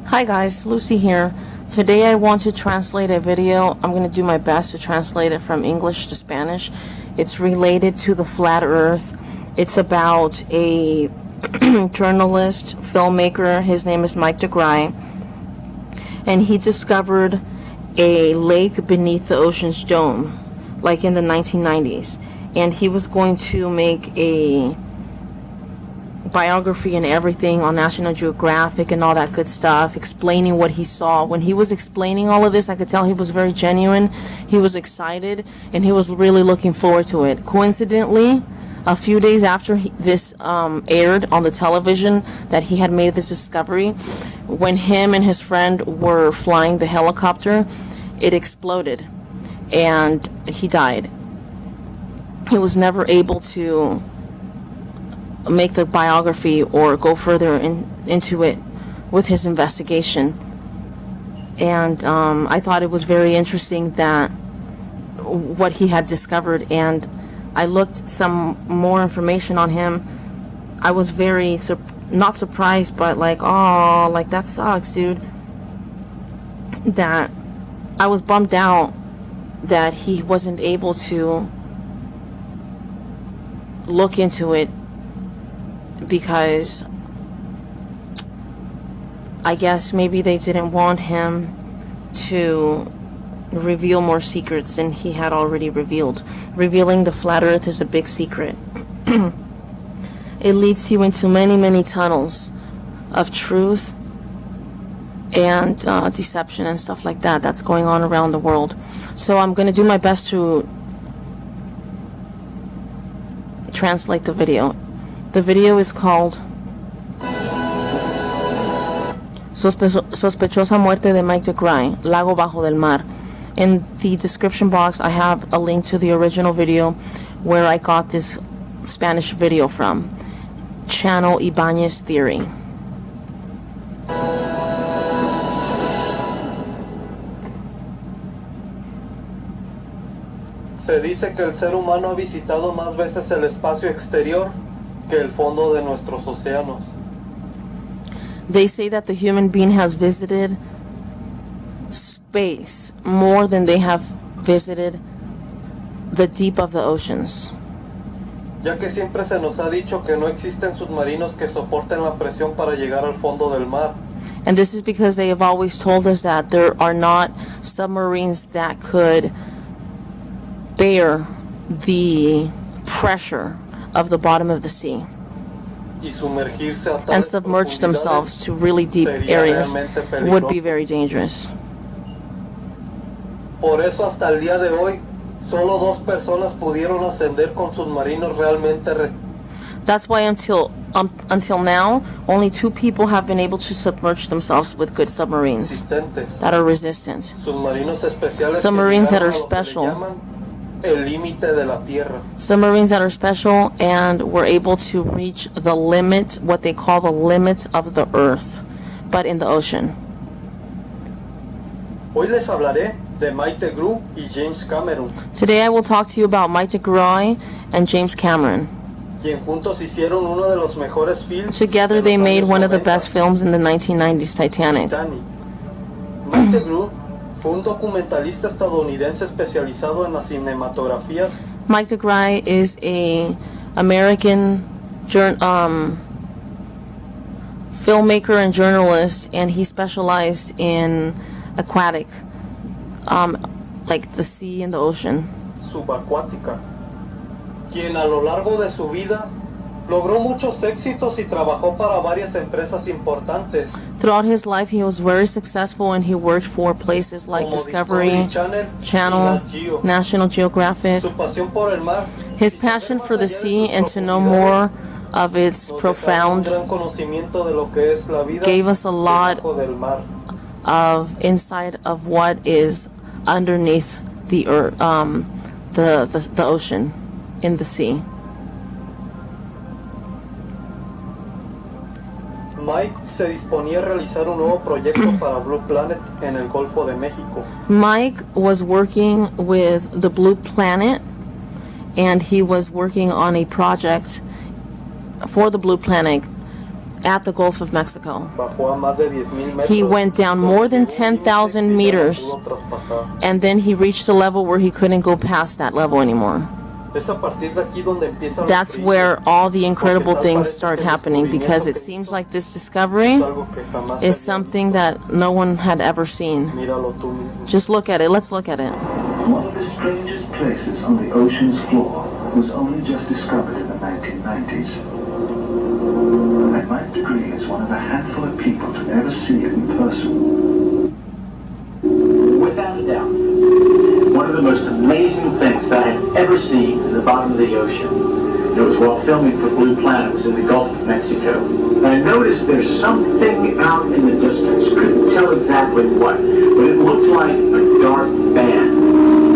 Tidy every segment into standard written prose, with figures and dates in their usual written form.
Hi guys, Lucy here. Today I want to translate a video. I'm going to do my best to translate it from English to Spanish. It's related to the flat earth. It's about a journalist, filmmaker. His name is Mike DeGry. And he discovered a lake beneath the ocean's dome, like in the 1990s. And he was going to make a biography and everything on National Geographic and all that good stuff, explaining what he saw. When he was explaining all of this, I could tell he was very genuine. He was excited, and he was really looking forward to it. Coincidentally, a few days after this aired on the television that he had made this discovery, when him and his friend were flying the helicopter, it exploded, and he died. He was never able to make the biography or go further into it with his investigation. And I thought it was very interesting that what he had discovered, and I looked some more information on him. I was very not surprised, but like, oh, like that sucks, dude. That I was bummed out that he wasn't able to look into it, because I guess maybe they didn't want him to reveal more secrets than he had already revealed. Revealing the flat earth is a big secret. It leads you into many, many tunnels of truth and deception and stuff like that that's going on around the world. So I'm going to do my best to translate the video. The video is called Sospechosa Muerte de Mike DeGry, Lago Bajo del Mar. In the description box, I have a link to the original video where I got this Spanish video from. Channel Ibanez Theory. Se dice que el ser humano ha visitado más veces el espacio exterior que el fondo de nuestros océanos. They say that the human being has visited space more than they have visited the deep of the oceans. Ya que siempre se nos ha dicho que no existen submarinos que soporten la presión para llegar al fondo del mar. And this is because they have always told us that there are not submarines that could bear the pressure of the bottom of the sea and submerge themselves to really deep areas would be very dangerous. Por eso hasta el día de hoy solo 2 personas pudieron ascender con submarinos realmente. That's why until now, only 2 people have been able to submerge themselves with good submarines that are resistant. Submarines that are special. El límite de la tierra. Submarines that are special and were able to reach the limit, what they call the limit of the earth, but in the ocean. Hoy les hablaré de Mike DeGry y James Cameron. Today I will talk to you about Mike DeGry and James Cameron. Quien juntos hicieron uno de los mejores films. Together they made one of the best films in the 1990s, Titanic. Mike DeGry fue un documentalista estadounidense especializado en la cinematografía. Mike DeGry is a American filmmaker and journalist, and he specialized in aquatic, like the sea and the ocean. Subacuática. Quien a lo largo de su vida logró muchos éxitos y trabajó para varias empresas importantes. Throughout his life, he was very successful, and he worked for places like Discovery Channel, National Geographic. Su pasión por el mar, his passion for the sea and to know more of its profound gave us a lot of insight of what is underneath the earth, the ocean, in the sea. Mike se disponía a realizar un nuevo proyecto para Blue Planet en el Golfo de México. Mike was working with the Blue Planet, and he was working on a project for the Blue Planet at the Gulf of Mexico. Bajó a más de 10,000 metros. He went down more than 10,000 meters, and then he reached a level where he couldn't go past that level anymore. Es a partir de aquí donde empiezan los That's crímenes, where all the incredible porque tal things parece start que el happening, because it descubrimiento que seems hizo like this discovery es algo que jamás se is había something visto. that no one had ever seen. Míralo tú mismo. Just look at it. Let's look at it. One of the strangest places on the ocean's floor was only just discovered in the 1990s. And Mike Degree is one of a handful of people to ever see it in person. Without a doubt, one of the most amazing things that I have ever seen in the bottom of the ocean. It was while filming for Blue Planet. It was in the Gulf of Mexico. And I noticed there's something out in the distance. Couldn't tell exactly what, but it looked like a dark band.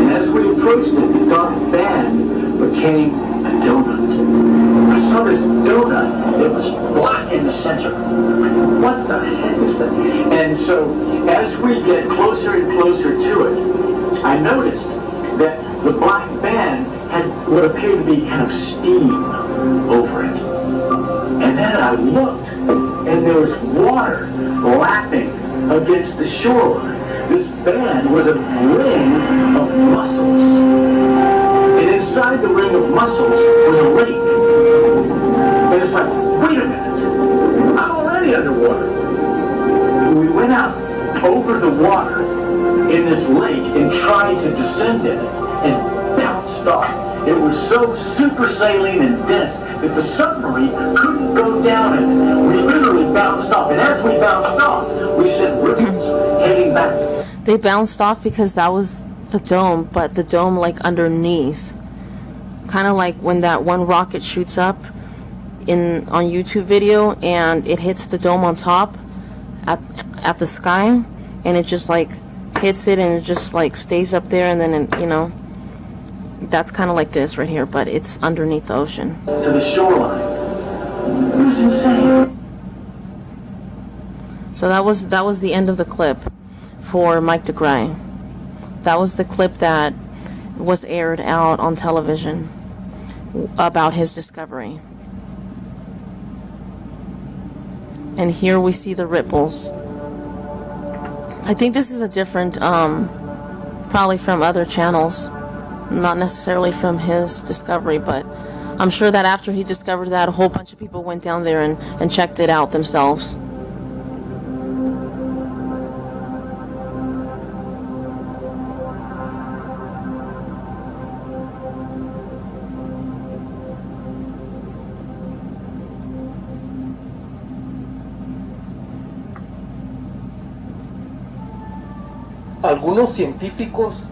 And as we approached it, the dark band became a donut. I saw this donut. It was black in the center. What the heck is that? And so as we get closer and closer to it, I noticed that the black band had what appeared to be kind of steam over it. And then I looked, and there was water lapping against the shoreline. This band was a ring of mussels. And inside the ring of mussels was a lake. And it's like, wait a minute, I'm already underwater. We went out over the water in this lake and tried to descend in it and bounced off. It was so super saline and dense that the submarine couldn't go down in it. We literally bounced off. And as we bounced off, we sent ripples heading back. They bounced off because that was the dome, but the dome like underneath. Kind of like when that one rocket shoots up on YouTube video and it hits the dome on top at the sky, and it just like hits it and it just like stays up there, and then it, that's kind of like this right here, but it's underneath the ocean. To the shoreline. It was insane. So that was the end of the clip for Mike DeGray. That was the clip that was aired out on television about his discovery. And here we see the ripples. I think this is a different, probably from other channels, not necessarily from his discovery, but I'm sure that after he discovered that, a whole bunch of people went down there and checked it out themselves. Algunos científicos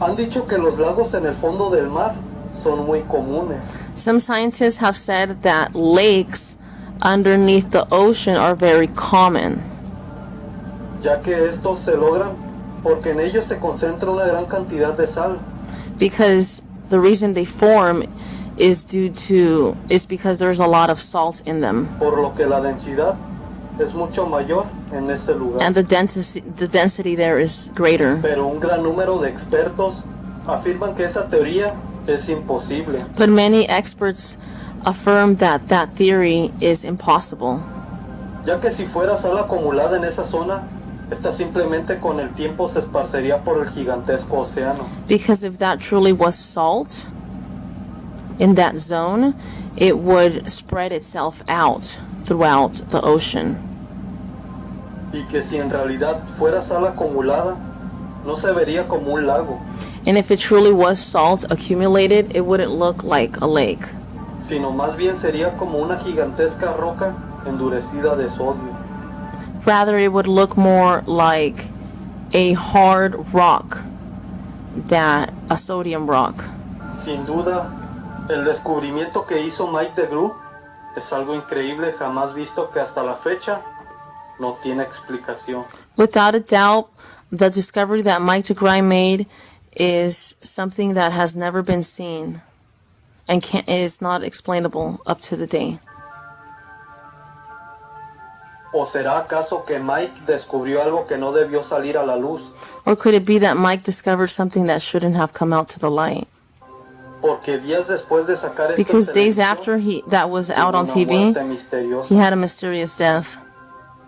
han dicho que los lagos en el fondo del mar son muy comunes. Some scientists have said that lakes underneath the ocean are very common, Ya que estos se logran porque en ellos se concentra una gran cantidad de sal. because the reason they form is because there's a lot of salt in them, Por lo que la densidad es mucho mayor en ese lugar. and the density there is greater. Pero un gran número de expertos afirman que esa teoría es imposible, But many experts affirm that that theory is impossible, ya que si fuera sal acumulada en esa zona, esta simplemente con el tiempo se esparcería por el gigantesco océano. because if that truly was salt in that zone, it would spread itself out throughout the ocean. Y que si en realidad fuera sal acumulada, no se vería como un lago, And if it truly was salt accumulated, it wouldn't look like a lake, sino más bien sería como una gigantesca roca endurecida de sodio. rather it would look more like a hard rock than a sodium rock. Sin duda, el descubrimiento que hizo Mike DeGruy es algo increíble jamás visto que hasta la fecha no tiene explicación. Without a doubt, the discovery that Mike DeGray made is something that has never been seen and is not explainable up to the day. ¿O será acaso que Mike descubrió algo que no debió salir a la luz? Or could it be that Mike discovered something that shouldn't have come out to the light? Porque días después de sacar esta Because days televisión, after that was out on tuvo una TV, muerte misteriosa. he had a mysterious death.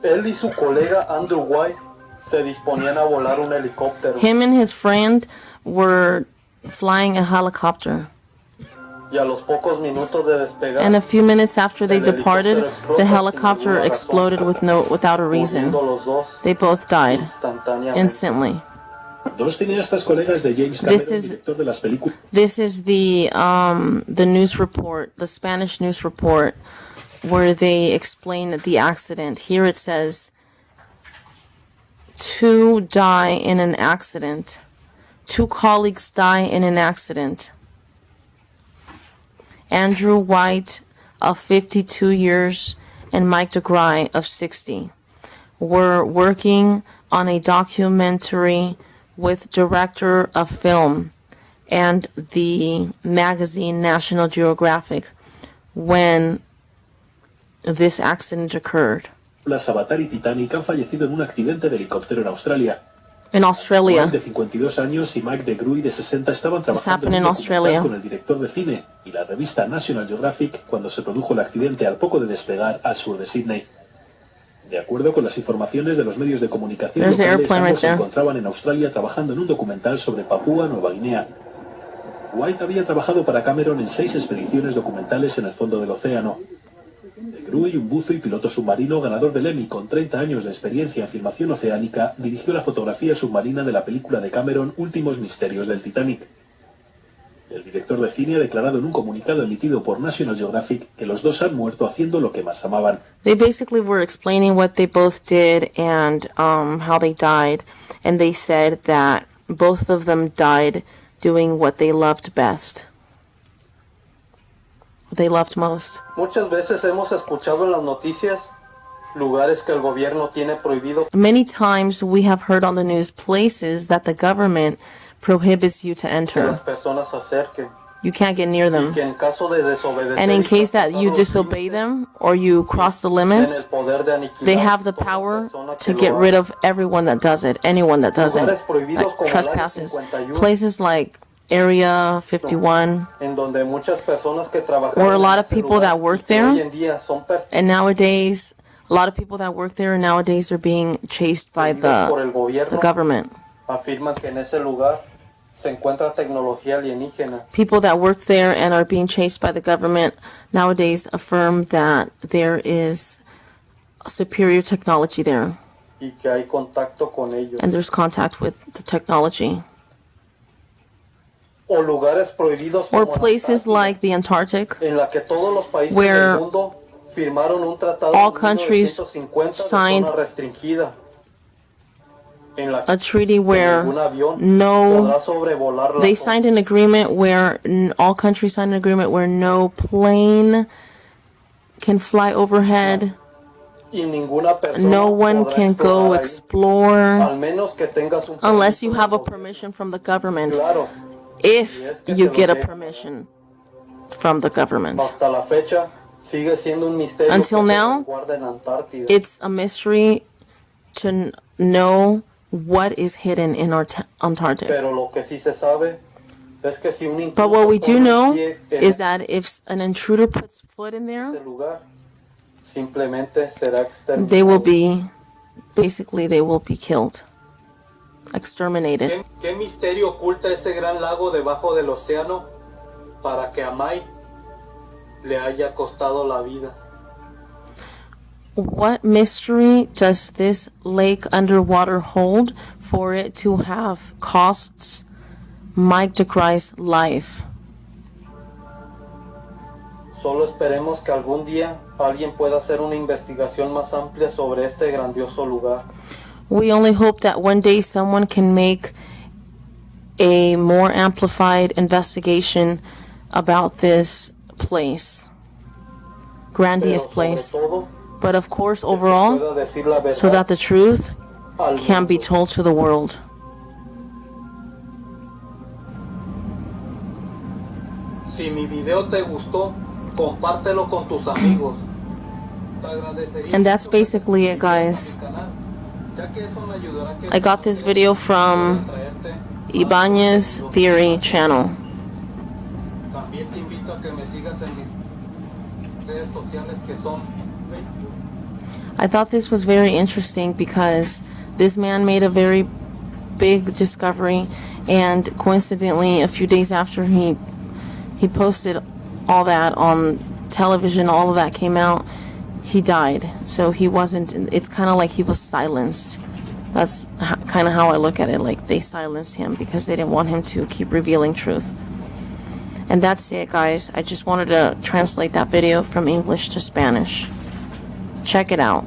Él y su colega Andrew White se disponían a volar un helicóptero. Him and his friend were flying a helicopter. Y a los pocos minutos de despegar, And a few minutes after they departed, the helicopter exploded without a reason. muriendo los dos They both died instantáneamente. instantly. Dos cineastas colegas de James This Cameron, is- director de las películas This is the news report, the Spanish news report, where they explain the accident. Here it says, 2 die in an accident. 2 colleagues die in an accident. Andrew White, of 52 years, and Mike DeGry, of 60, were working on a documentary with director of film and the magazine National Geographic when this accident occurred Avatar y Titanic han fallecido en un accidente de helicóptero en Australia. in Australia. White, de 52 años, y Mike DeGruy, de 60, estaban trabajando happened en in un documental Australia. con el director de cine y la revista National Geographic cuando se produjo el accidente al poco de despegar al sur de Sydney. De acuerdo con las informaciones de los medios de comunicación There's the locales, airplane ambos right se there. encontraban en Australia trabajando en un documental sobre Papúa Nueva Guinea. White había trabajado para Cameron en 6 expediciones documentales en el fondo del océano. DeGruy, un buzo y piloto submarino ganador del Emmy con 30 años de experiencia en filmación oceánica, dirigió la fotografía submarina de la película de Cameron Últimos Misterios del Titanic. El director de cine ha declarado en un comunicado emitido por National Geographic que los dos han muerto haciendo lo que más amaban. They basically were explaining what they both did and how they died, and they said that both of them died doing what they loved best, what they loved most. Muchas veces hemos escuchado en las noticias lugares que el gobierno tiene prohibido Many times we have heard on the news places that the government prohibits you to que enter. las personas se acerquen You can't get near y them. que en caso de desobedecer And in y case that traspasar you los disobey límites, them or you cross the tienen limits, el poder de aniquilar they have the toda power persona to que get lo rid haga. of everyone that does it, anyone that does it, Lugares prohibidos that como el Área trespasses. 51, Places like Area 51, en donde muchas personas que trabajan or a lot en of ese people lugar that y work que there, hoy en día son and nowadays, a lot of people that work there nowadays are being chased by perseguidos por el the gobierno, government. afirman que en ese lugar se encuentra tecnología alienígena People that work there and are being chased by the government nowadays affirm that there is superior technology there, y que hay contacto con ellos. and there's contact with the technology. O lugares prohibidos Or como la places Antártida, like the Antarctic, en la que todos los países where del mundo firmaron un tratado all en countries 1950 signed de zona restringida, en la a que treaty where ningún avión no, podrá sobrevolar la they zona. signed an agreement where all countries signed an agreement where no plane can fly overhead, Y ninguna persona no one podrá can go explorar ahí, explore al menos que tengas un unless permiso you del have a gobierno. permission from the government. Claro, If you get a permission from the government. hasta la fecha sigue siendo un misterio Until que se now, guarda en Antártida. It's a mystery to know what is hidden in our Antarctic. Pero lo que sí se sabe es que si un intruso But what we do pone know pie en is that if an intruder puts foot in there, ese lugar, simplemente será exterminado. they will be killed, exterminated. ¿Qué misterio oculta ese gran lago debajo del océano para que a Mike le haya costado la vida? What mystery does this lake underwater hold for it to have cost Mike DeGry's life? Solo esperemos que algún día alguien pueda hacer una investigación más amplia sobre este grandioso lugar. We only hope that one day someone can make a more amplified investigation about this place, Pero grandiose sobre place. todo, But of course, que se overall, pueda decir la verdad so that the truth al can be mundo. told to the world. Si mi video te gustó, compártelo con tus amigos. Te agradecería And that's mucho que te basically it, guys. suscribieras a mi canal, ya que eso me ayudará a que I got this video from traerte Ibanez Theory channel. Te a que me sigas en mis redes sociales que son I thought this was very interesting because this man made a very big discovery, and coincidentally, a few days after he posted all that on television, all of that came out, he died. So he wasn't, it's kind of like he was silenced. That's kind of how I look at it, like they silenced him because they didn't want him to keep revealing truth. And that's it, guys. I just wanted to translate that video from English to Spanish. Check it out.